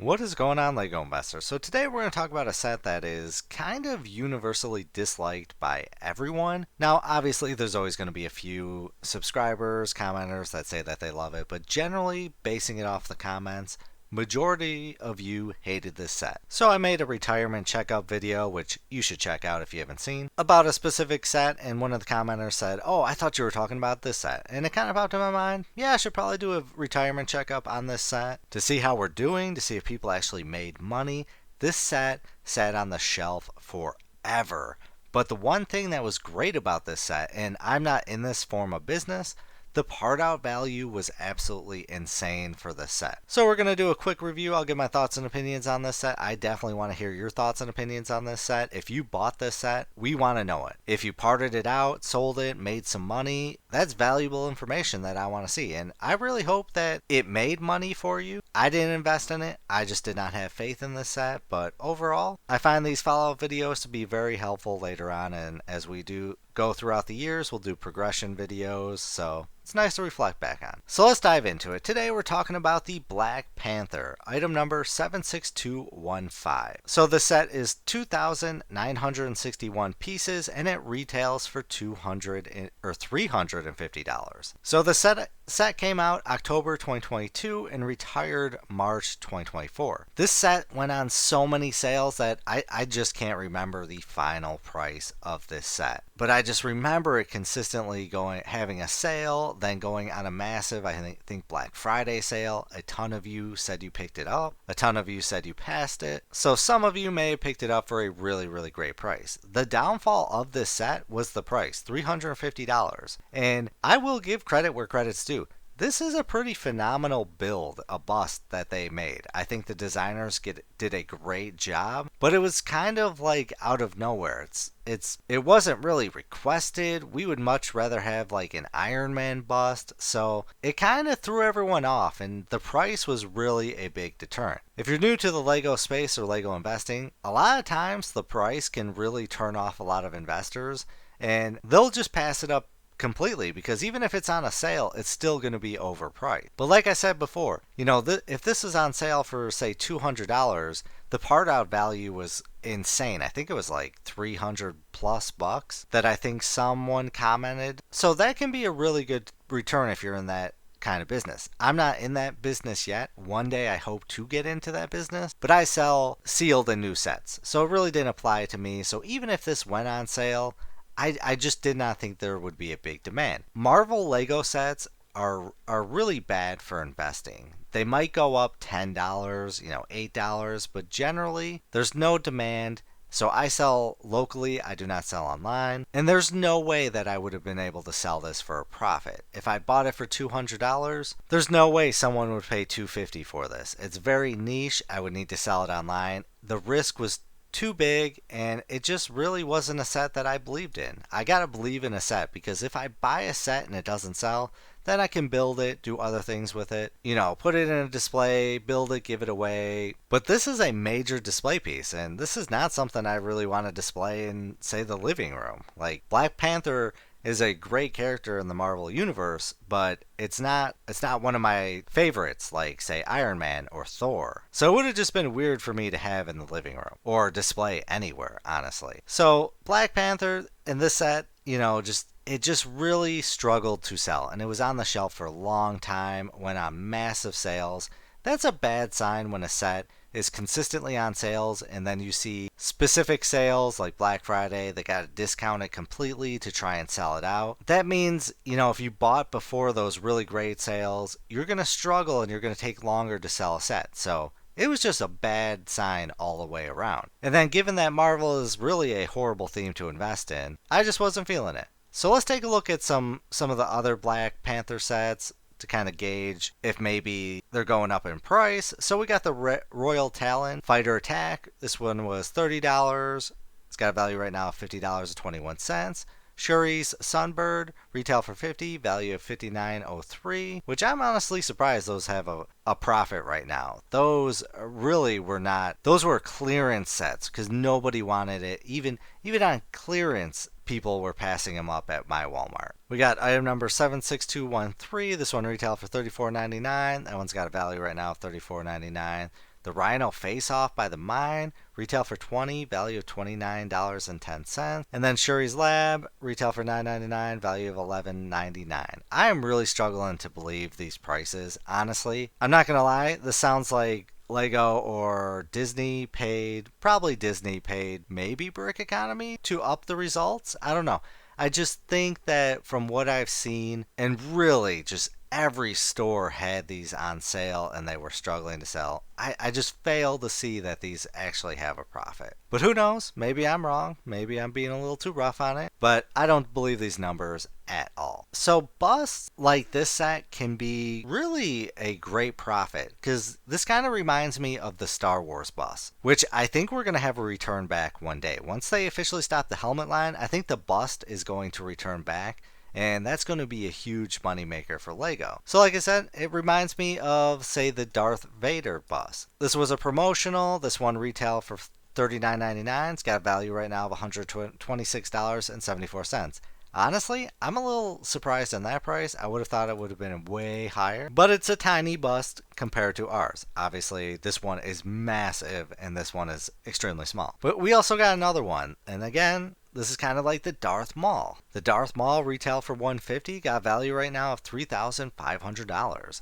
What is going on, LEGO investors? So today we're going to talk about a set that is kind of universally disliked by everyone. Now, obviously, there's always going to be a few subscribers, commenters that say that they love it, but generally, basing it off the comments, majority of you hated this set. So I made a retirement checkup video, which you should check out if you haven't seen, about a specific set, and one of the commenters said, "Oh, I thought you were talking about this set." And it kind of popped in my mind, yeah, I should probably do a retirement checkup on this set to see how we're doing, to see if people actually made money. This set sat on the shelf forever. But the one thing that was great about this set, and I'm not in this form of business, the part out value was absolutely insane for this set. So we're going to do a quick review. I'll give my thoughts and opinions on this set. I definitely want to hear your thoughts and opinions on this set. If you bought this set, we want to know it. If you parted it out, sold it, made some money, that's valuable information that I want to see. And I really hope that it made money for you. I didn't invest in it. I just did not have faith in this set. But overall, I find these follow-up videos to be very helpful later on. And as we do go throughout the years, we'll do progression videos. So it's nice to reflect back on. So let's dive into it. Today we're talking about the Black Panther, item number 76215. So the set is 2,961 pieces and it retails for $350. So the set came out October 2022 and retired March 2024. This set went on so many sales that I just can't remember the final price of this set. But I just remember it consistently having a sale, then going on a massive, I think Black Friday sale. A ton of you said you picked it up. A ton of you said you passed it. So some of you may have picked it up for a really, really great price. The downfall of this set was the price, $350. And I will give credit where credit's due. This is a pretty phenomenal build, a bust that they made. I think the designers did a great job, but it was kind of like out of nowhere. It wasn't really requested. We would much rather have like an Iron Man bust, so it kind of threw everyone off, and the price was really a big deterrent. If you're new to the LEGO space or LEGO investing, a lot of times the price can really turn off a lot of investors, and they'll just pass it up completely, because even if it's on a sale, it's still going to be overpriced. But like I said before, if this is on sale for say $200, the part out value was insane. I think it was like 300 plus bucks that I think someone commented. So that can be a really good return if you're in that kind of business. I'm not in that business yet. One day I hope to get into that business, but I sell sealed and new sets, so it really didn't apply to me. So even if this went on sale, I just did not think there would be a big demand. Marvel Lego sets are really bad for investing. They might go up $10, $8, but generally there's no demand. So I sell locally, I do not sell online, and there's no way that I would have been able to sell this for a profit. If I bought it for $200, there's no way someone would pay $250 for this. It's very niche. I would need to sell it online. The risk was too big, and it just really wasn't a set that I believed in. I gotta believe in a set, because if I buy a set and it doesn't sell, then I can build it, do other things with it, put it in a display, build it, give it away. But this is a major display piece, and this is not something I really want to display in, say, the living room. Like, Black Panther is a great character in the Marvel universe, but it's not one of my favorites, like say Iron Man or Thor. So it would have just been weird for me to have in the living room or display anywhere, honestly. So Black Panther in this set, it just really struggled to sell, and it was on the shelf for a long time, went on massive sales. That's a bad sign when a set is consistently on sales and then you see specific sales like Black Friday, they got to discount it completely to try and sell it out. That means, if you bought before those really great sales, you're going to struggle and you're going to take longer to sell a set. So it was just a bad sign all the way around. And then given that Marvel is really a horrible theme to invest in, I just wasn't feeling it. So let's take a look at some of the other Black Panther sets to kind of gauge if maybe they're going up in price. So we got the Royal Talon Fighter Attack. This one was $30. It's got a value right now of $50.21. Shuri's Sunbird, retail for $50, value of $59.03, which I'm honestly surprised those have a profit right now. Those really were not, those were clearance sets because nobody wanted it. Even on clearance, people were passing them up at my Walmart. We got item number 76213. This one retail for $34.99. That one's got a value right now of $34.99. The Rhino Face Off by the Mine, retail for $20, value of $29.10. And then Shuri's Lab, retail for $9.99, value of $11.99. I am really struggling to believe these prices, honestly. I'm not going to lie, this sounds like Lego or Disney paid, probably Disney paid maybe Brick Economy to up the results. I don't know. I just think that from what I've seen, and really just every store had these on sale and they were struggling to sell. I just fail to see that these actually have a profit. But who knows? Maybe I'm wrong. Maybe I'm being a little too rough on it. But I don't believe these numbers at all. So busts like this set can be really a great profit because this kind of reminds me of the Star Wars bust, which I think we're going to have a return back one day. Once they officially stop the helmet line, I think the bust is going to return back. And that's going to be a huge moneymaker for Lego. So like I said, it reminds me of, say, the Darth Vader bus. This was a promotional. This one retail for $39.99. It's got a value right now of $126.74. Honestly, I'm a little surprised on that price. I would have thought it would have been way higher. But it's a tiny bust compared to ours. Obviously, this one is massive and this one is extremely small. But we also got another one. And again, this is kind of like the Darth Maul. The Darth Maul retail for $150, got a value right now of $3,500.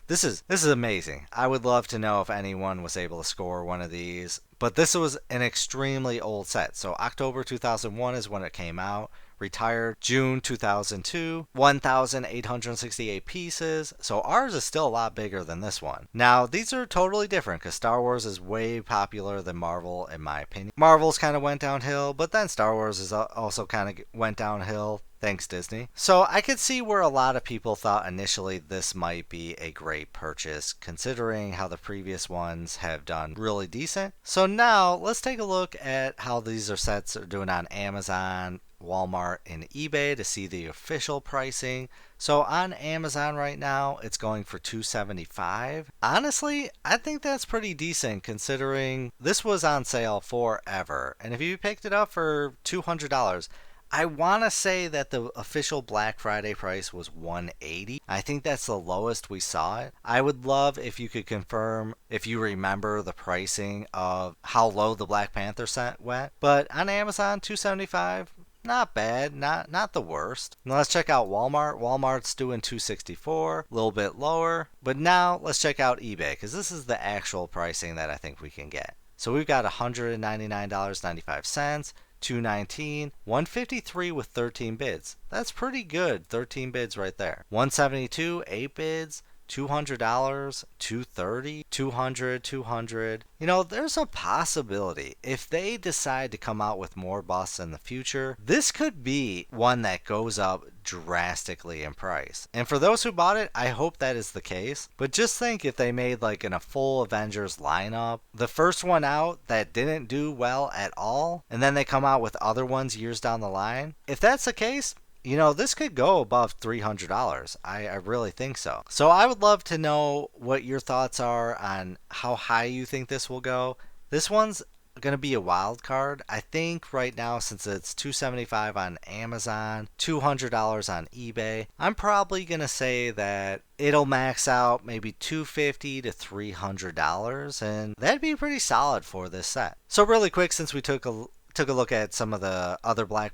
This is amazing. I would love to know if anyone was able to score one of these. But this was an extremely old set. So October 2001 is when it came out. Retired June 2002, 1,868 pieces. So ours is still a lot bigger than this one. Now, these are totally different because Star Wars is way popular than Marvel, in my opinion. Marvel's kind of went downhill, but then Star Wars is also kind of went downhill. Thanks, Disney. So I could see where a lot of people thought initially this might be a great purchase, considering how the previous ones have done really decent. So now let's take a look at how these sets are doing on Amazon, Walmart, and eBay to see the official pricing. So on Amazon right now, it's going for $275. Honestly, I think that's pretty decent considering this was on sale forever. And if you picked it up for $200, I want to say that the official Black Friday price was $180. I think that's the lowest we saw it. I would love if you could confirm if you remember the pricing of how low the Black Panther set went. But on Amazon, $275. Not bad, not the worst. Now let's check out Walmart. Walmart's doing $264, a little bit lower. But now let's check out eBay because this is the actual pricing that I think we can get. So we've got $199.95. $219, $153 with 13 bids. That's pretty good. 13 bids right there. $172, 8 bids. $200, $230, $200, $200. You know, there's a possibility if they decide to come out with more busts in the future, this could be one that goes up drastically in price. And for those who bought it, I hope that is the case. But just think if they made like in a full Avengers lineup, the first one out that didn't do well at all, and then they come out with other ones years down the line. If that's the case, you know, this could go above $300. I really think so. So I would love to know what your thoughts are on how high you think this will go. This one's going to be a wild card. I think right now, since it's $275 on Amazon, $200 on eBay, I'm probably going to say that it'll max out maybe $250 to $300, and that'd be pretty solid for this set. So really quick, since we took a look at some of the other Black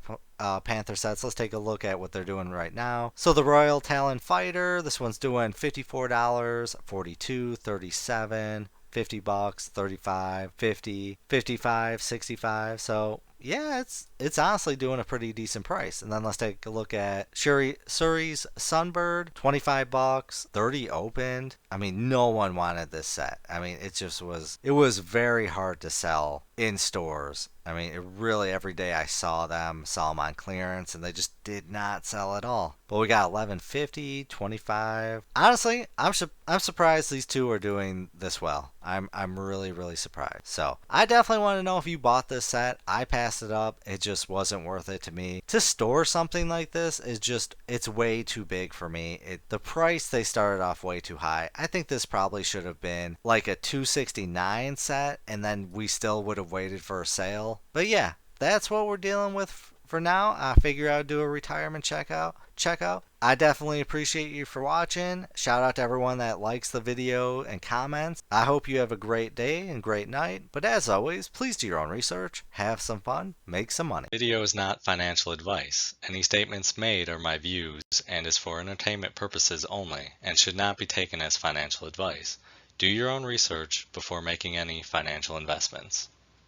Panther sets, let's take a look at what they're doing right now. So the Royal Talon Fighter, this one's doing $54, $42, $37, $50, $35, $50, $55, $65. So yeah, it's honestly doing a pretty decent price. And then let's take a look at Suri's Sunbird, $25, 30 opened. I mean, no one wanted this set. I mean, it was very hard to sell in stores. I mean, it really, every day I saw them on clearance, and they just did not sell at all. But we got $11.50, $25. Honestly, I'm surprised these two are doing this well. I'm really surprised. So I definitely want to know if you bought this set. I passed it up. It just wasn't worth it to me. To store something like this is just, it's way too big for me. The price they started off way too high. I think this probably should have been like a $269 set, and then we still would have waited for a sale. But yeah, that's what we're dealing with for now. I figure I'd do a retirement checkout. I definitely appreciate you for watching. Shout out to everyone that likes the video and comments. I hope you have a great day and great night. But as always, please do your own research, have some fun, make some money. Video is not financial advice. Any statements made are my views and is for entertainment purposes only and should not be taken as financial advice. Do your own research before making any financial investments.